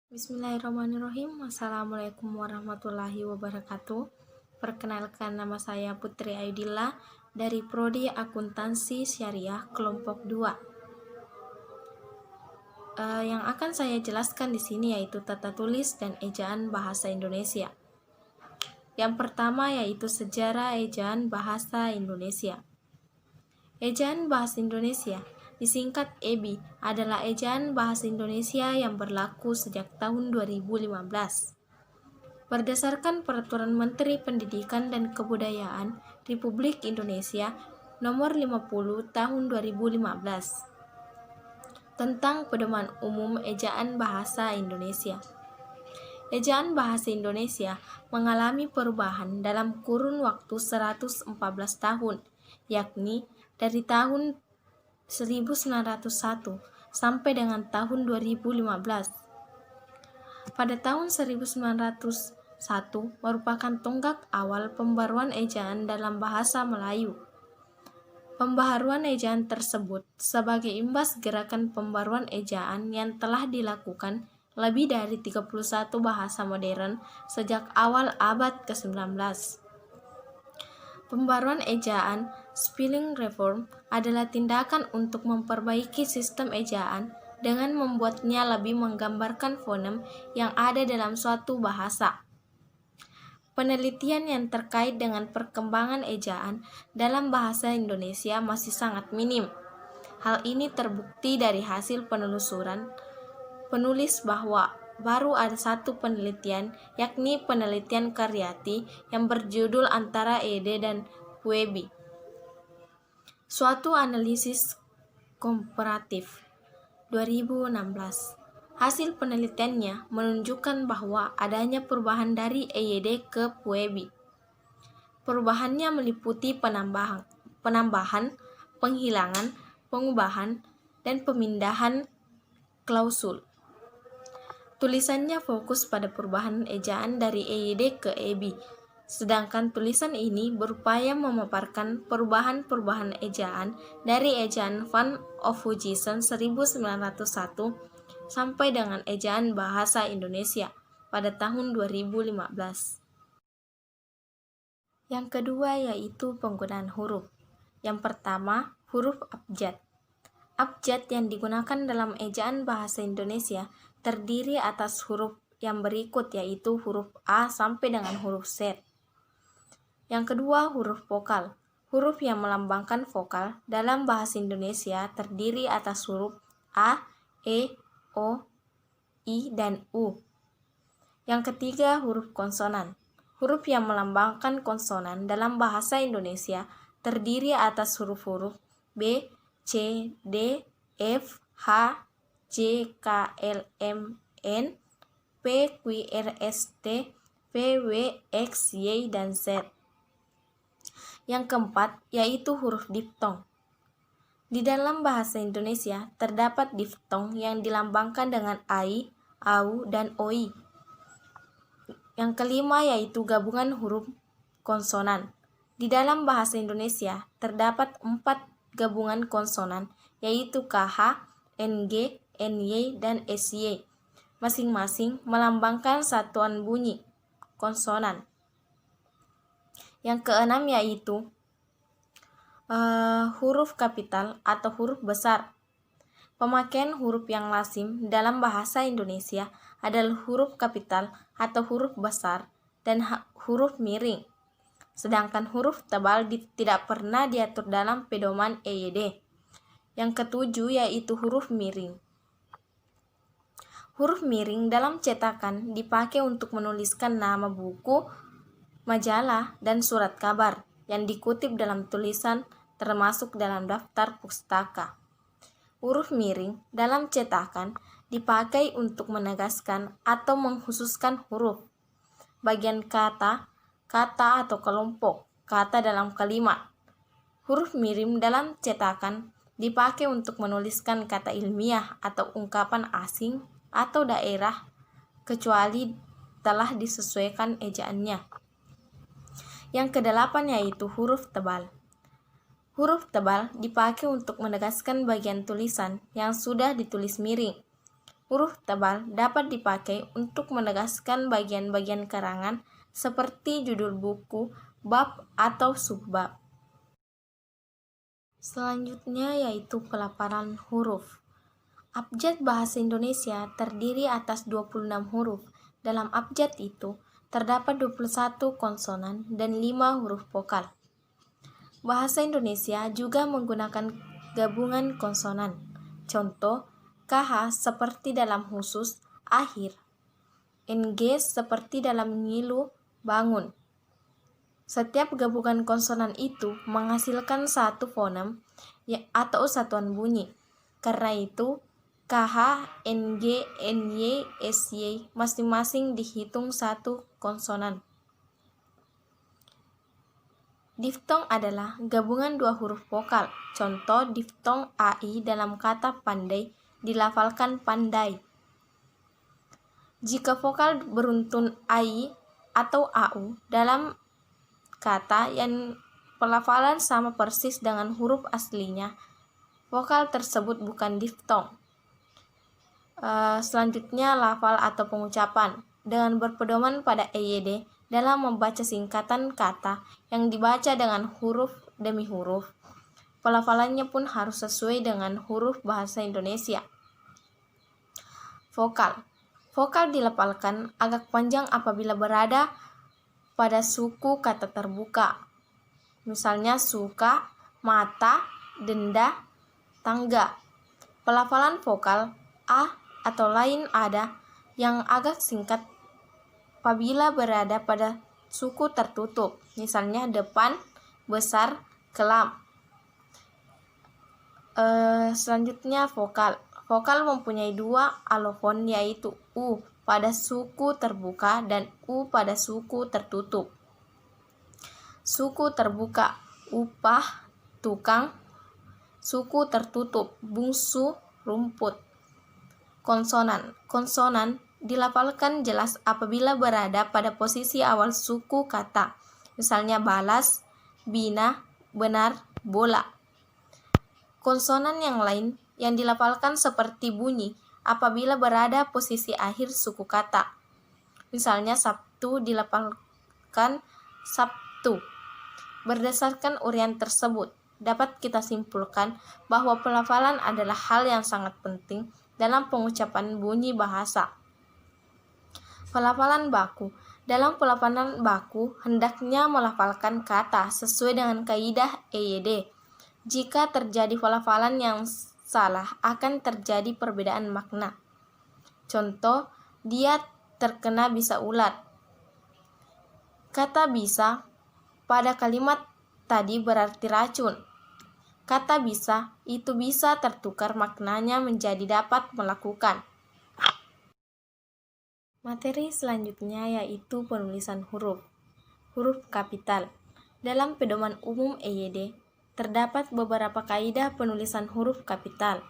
Bismillahirrahmanirrahim. Assalamualaikum warahmatullahi wabarakatuh. Perkenalkan, nama saya Putri Aidillah dari Prodi Akuntansi Syariah kelompok 2. Yang akan saya jelaskan di sini yaitu tata tulis dan ejaan bahasa Indonesia. Yang pertama yaitu sejarah ejaan bahasa Indonesia. Ejaan bahasa Indonesia, disingkat EBI, adalah ejaan bahasa Indonesia yang berlaku sejak tahun 2015. Berdasarkan Peraturan Menteri Pendidikan dan Kebudayaan Republik Indonesia Nomor 50 Tahun 2015 tentang Pedoman Umum Ejaan Bahasa Indonesia. Ejaan bahasa Indonesia mengalami perubahan dalam kurun waktu 114 tahun, yakni dari tahun 1901 sampai dengan tahun 2015. Pada tahun 1901 merupakan tonggak awal pembaruan ejaan dalam bahasa Melayu. Pembaharuan ejaan tersebut sebagai imbas gerakan pembaruan ejaan yang telah dilakukan lebih dari 31 bahasa modern sejak awal abad ke-19. Pembaruan ejaan, spelling reform, adalah tindakan untuk memperbaiki sistem ejaan dengan membuatnya lebih menggambarkan fonem yang ada dalam suatu bahasa. Penelitian yang terkait dengan perkembangan ejaan dalam bahasa Indonesia masih sangat minim. Hal ini terbukti dari hasil penelusuran penulis bahwa baru ada satu penelitian, yakni penelitian Karyati yang berjudul Antara EYD dan WEBI. Suatu analisis komparatif 2016. Hasil penelitiannya menunjukkan bahwa adanya perubahan dari EYD ke WEBI. Perubahannya meliputi penambahan, penghilangan, pengubahan, dan pemindahan klausul. Tulisannya fokus pada perubahan ejaan dari EYD ke EBI, sedangkan tulisan ini berupaya memaparkan perubahan-perubahan ejaan dari ejaan Van of Hugison 1901 sampai dengan ejaan bahasa Indonesia pada tahun 2015. Yang kedua yaitu penggunaan huruf. Yang pertama, huruf abjad. Abjad yang digunakan dalam ejaan bahasa Indonesia terdiri atas huruf yang berikut, yaitu huruf A sampai dengan huruf Z. Yang kedua, huruf vokal. Huruf yang melambangkan vokal dalam bahasa Indonesia terdiri atas huruf A, E, O, I, dan U. Yang ketiga, huruf konsonan. Huruf yang melambangkan konsonan dalam bahasa Indonesia terdiri atas huruf-huruf B, C, D, F, H, J, K, L, M, N, P, Q, R, S, T, V, W, X, Y, dan Z. Yang keempat yaitu huruf diftong. Di dalam bahasa Indonesia terdapat diftong yang dilambangkan dengan ai, au, dan oi. Yang kelima yaitu gabungan huruf konsonan. Di dalam bahasa Indonesia terdapat 4 gabungan konsonan, yaitu KH, NG, NY, dan SY. Masing-masing melambangkan satuan bunyi konsonan. Yang keenam yaitu huruf kapital atau huruf besar. Pemakaian huruf yang lazim dalam bahasa Indonesia adalah huruf kapital atau huruf besar dan huruf miring. Sedangkan huruf tebal tidak pernah diatur dalam pedoman EYD. Yang ketujuh yaitu huruf miring. Huruf miring dalam cetakan dipakai untuk menuliskan nama buku, majalah, dan surat kabar yang dikutip dalam tulisan termasuk dalam daftar pustaka. Huruf miring dalam cetakan dipakai untuk menegaskan atau mengkhususkan huruf, bagian kata atau kelompok kata dalam kalimat. Huruf miring dalam cetakan dipakai untuk menuliskan kata ilmiah atau ungkapan asing atau daerah kecuali telah disesuaikan ejaannya. Yang kedelapan yaitu huruf tebal. Huruf tebal dipakai untuk menegaskan bagian tulisan yang sudah ditulis miring. Huruf tebal dapat dipakai untuk menegaskan bagian-bagian karangan seperti judul buku, bab, atau subbab. Selanjutnya yaitu pelafalan huruf. Abjad bahasa Indonesia terdiri atas 26 huruf. Dalam abjad itu terdapat 21 konsonan dan 5 huruf vokal. Bahasa Indonesia juga menggunakan gabungan konsonan. Contoh, KH seperti dalam khusus, akhir. NG seperti dalam ngilu, bangun. Setiap gabungan konsonan itu menghasilkan satu fonem atau satuan bunyi. Karena itu, KH, NG, NY, SY masing-masing dihitung satu konsonan. Diftong adalah gabungan dua huruf vokal. Contoh, diftong AI dalam kata pandai dilafalkan pandai. Jika vokal beruntun AI atau AU dalam kata yang pelafalan sama persis dengan huruf aslinya, vokal tersebut bukan diftong. Selanjutnya, lafal atau pengucapan. Dengan berpedoman pada EYD dalam membaca singkatan kata yang dibaca dengan huruf demi huruf, pelafalannya pun harus sesuai dengan huruf bahasa Indonesia. Vokal. Vokal dilafalkan agak panjang apabila berada pada suku kata terbuka. Misalnya suka, mata, denda, tangga. Pelafalan vokal A atau lain ada yang agak singkat apabila berada pada suku tertutup, misalnya depan, besar, kelam. Selanjutnya vokal. Vokal mempunyai dua alofon, yaitu U pada suku terbuka dan U pada suku tertutup. Suku terbuka, upah, tukang. Suku tertutup, bungsu, rumput. Konsonan. Konsonan dilafalkan jelas apabila berada pada posisi awal suku kata, misalnya balas, bina, benar, bola. Konsonan yang lain yang dilafalkan seperti bunyi apabila berada posisi akhir suku kata, misalnya Sabtu dilafalkan Sabtu. Berdasarkan uraian tersebut, dapat kita simpulkan bahwa pelafalan adalah hal yang sangat penting dalam pengucapan bunyi bahasa. Pelafalan baku. Dalam pelafalan baku, hendaknya melafalkan kata sesuai dengan kaidah EYD. Jika terjadi pelafalan yang salah, akan terjadi perbedaan makna. Contoh, dia terkena bisa ulat. Kata bisa pada kalimat tadi berarti racun. Kata bisa itu bisa tertukar maknanya menjadi dapat melakukan. Materi selanjutnya yaitu penulisan huruf. Huruf kapital. Dalam pedoman umum EYD, terdapat beberapa kaidah penulisan huruf kapital.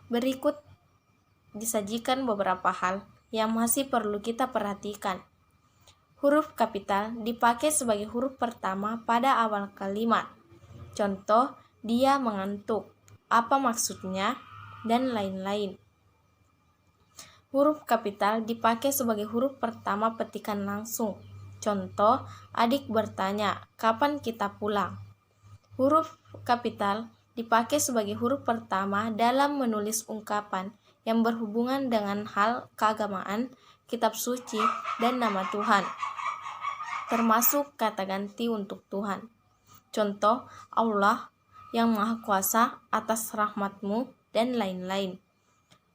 Berikut disajikan beberapa hal yang masih perlu kita perhatikan. Huruf kapital dipakai sebagai huruf pertama pada awal kalimat. Contoh, dia mengantuk, apa maksudnya, dan lain-lain. Huruf kapital dipakai sebagai huruf pertama petikan langsung. Contoh, adik bertanya, kapan kita pulang? Huruf kapital dipakai sebagai huruf pertama dalam menulis ungkapan yang berhubungan dengan hal keagamaan, kitab suci, dan nama Tuhan, termasuk kata ganti untuk Tuhan. Contoh, Allah yang Maha Kuasa atas rahmat-Mu, dan lain-lain.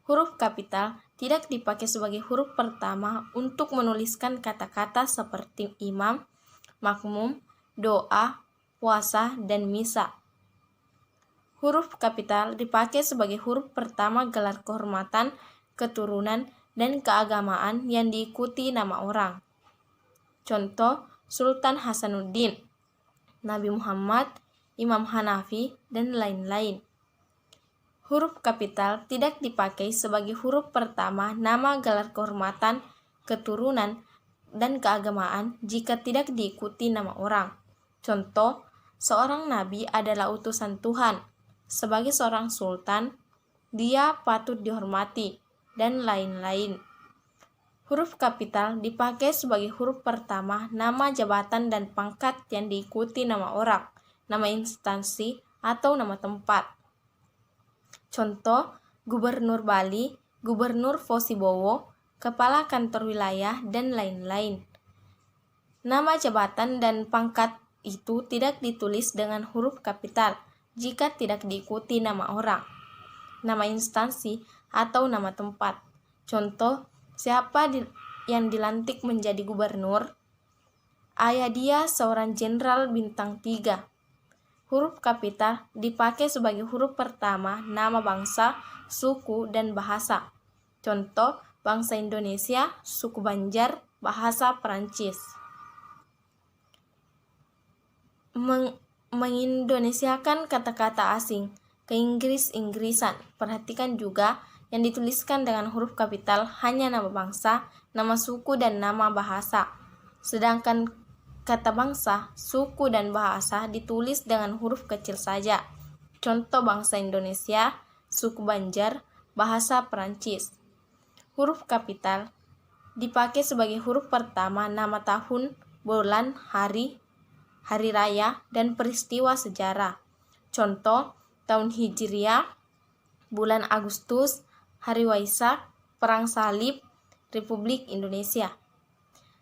Huruf kapital tidak dipakai sebagai huruf pertama untuk menuliskan kata-kata seperti imam, makmum, doa, puasa, dan misa. Huruf kapital dipakai sebagai huruf pertama gelar kehormatan, keturunan, dan keagamaan yang diikuti nama orang. Contoh, Sultan Hasanuddin, Nabi Muhammad, Imam Hanafi, dan lain-lain. Huruf kapital tidak dipakai sebagai huruf pertama nama gelar kehormatan, keturunan, dan keagamaan jika tidak diikuti nama orang. Contoh, seorang nabi adalah utusan Tuhan. Sebagai seorang sultan, dia patut dihormati. dan lain-lain. Huruf kapital dipakai sebagai huruf pertama nama jabatan dan pangkat yang diikuti nama orang, nama instansi, atau nama tempat. Contoh, Gubernur Bali, Gubernur Fosibowo, Kepala Kantor Wilayah, dan lain-lain. Nama jabatan dan pangkat itu tidak ditulis dengan huruf kapital jika tidak diikuti nama orang, nama instansi, atau nama tempat. Contoh, siapa yang dilantik menjadi gubernur? Ayah dia seorang jenderal bintang 3. Huruf kapital dipakai sebagai huruf pertama nama bangsa, suku, dan bahasa. Contoh, bangsa Indonesia, suku Banjar, bahasa Perancis. Mengindonesiakan kata-kata asing ke Inggris-Inggrisan. Perhatikan juga yang dituliskan dengan huruf kapital hanya nama bangsa, nama suku, dan nama bahasa. Sedangkan kata bangsa, suku, dan bahasa ditulis dengan huruf kecil saja. Contoh bangsa Indonesia, suku Banjar, bahasa Perancis. Huruf kapital dipakai sebagai huruf pertama nama tahun, bulan, hari raya, dan peristiwa sejarah. Contoh, tahun Hijriah, bulan Agustus, hari Waisak, Perang Salib, Republik Indonesia.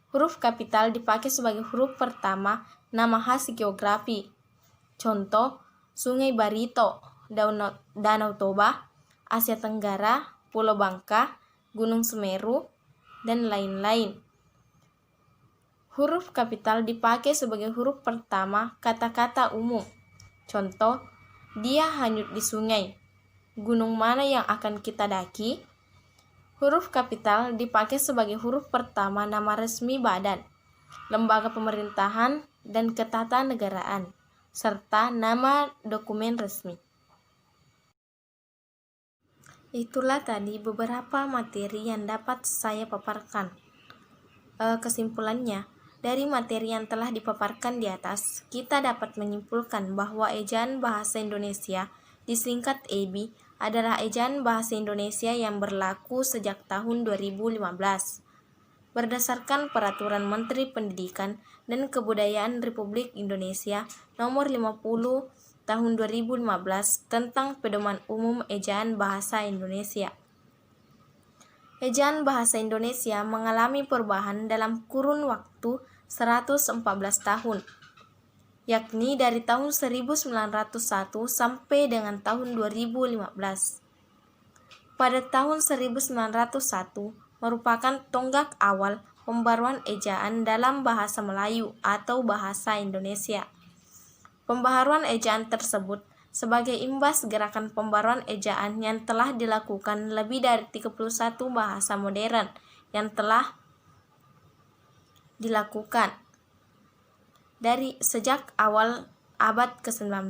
Huruf kapital dipakai sebagai huruf pertama nama khas geografi. Contoh, Sungai Barito, Danau Toba, Asia Tenggara, Pulau Bangka, Gunung Semeru, dan lain-lain. Huruf kapital dipakai sebagai huruf pertama kata-kata umum. Contoh, dia hanyut di sungai. Gunung mana yang akan kita daki? Huruf kapital dipakai sebagai huruf pertama nama resmi badan, lembaga pemerintahan, dan ketatanegaraan, serta nama dokumen resmi. Itulah tadi beberapa materi yang dapat saya paparkan. Kesimpulannya, dari materi yang telah dipaparkan di atas, kita dapat menyimpulkan bahwa ejaan bahasa Indonesia, disingkat EBI, adalah ejaan bahasa Indonesia yang berlaku sejak tahun 2015. Berdasarkan Peraturan Menteri Pendidikan dan Kebudayaan Republik Indonesia Nomor 50 Tahun 2015 tentang Pedoman Umum Ejaan Bahasa Indonesia. Ejaan bahasa Indonesia mengalami perubahan dalam kurun waktu 114 tahun, yakni dari tahun 1901 sampai dengan tahun 2015. Pada tahun 1901 merupakan tonggak awal pembaruan ejaan dalam bahasa Melayu atau bahasa Indonesia. Pembaharuan ejaan tersebut sebagai imbas gerakan pembaruan ejaan yang telah dilakukan lebih dari 31 bahasa modern yang telah dilakukan dari sejak awal abad ke-19.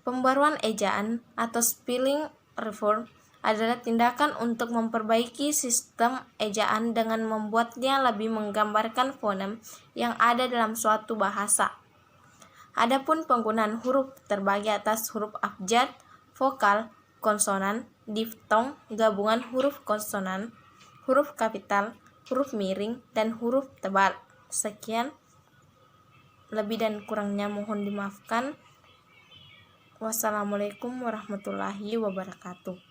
Pembaruan ejaan atau spelling reform adalah tindakan untuk memperbaiki sistem ejaan dengan membuatnya lebih menggambarkan fonem yang ada dalam suatu bahasa. Adapun penggunaan huruf terbagi atas huruf abjad, vokal, konsonan, diftong, gabungan huruf konsonan, huruf kapital, huruf miring, dan huruf tebal. Sekian. Lebih dan kurangnya mohon dimaafkan. Wassalamualaikum warahmatullahi wabarakatuh.